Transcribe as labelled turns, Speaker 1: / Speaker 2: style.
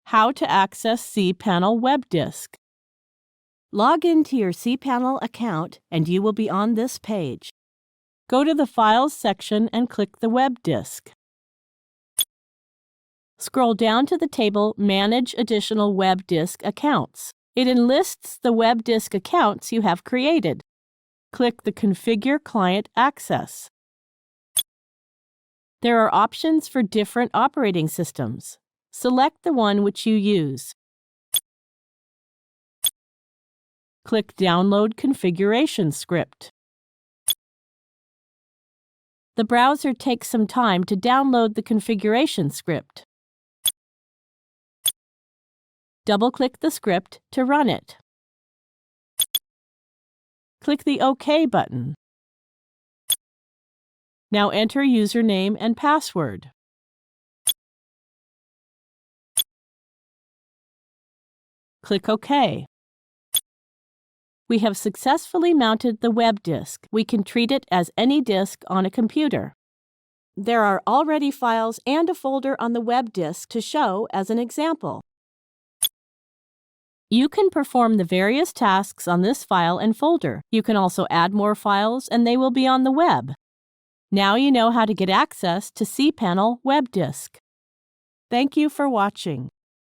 Speaker 1: How to access cPanel Web Disk. Log into your cPanel account and you will be on this page. Go to the Files section and click the Web Disk. Scroll down to the table Manage Additional Web Disk Accounts. It enlists the web disk accounts you have created. Click the Configure Client Access. There are options for different operating systems. Select the one which you use. Click Download Configuration Script. The browser takes some time to download the configuration script. Double-click the script to run it. Click the OK button. Now enter username and password. Click OK. We have successfully mounted the web disk. We can treat it as any disk on a computer. There are already files and a folder on the web disk to show as an example. You can perform the various tasks on this file and folder. You can also add more files and they will be on the web. Now you know how to get access to cPanel Web Disk. Thank you for watching.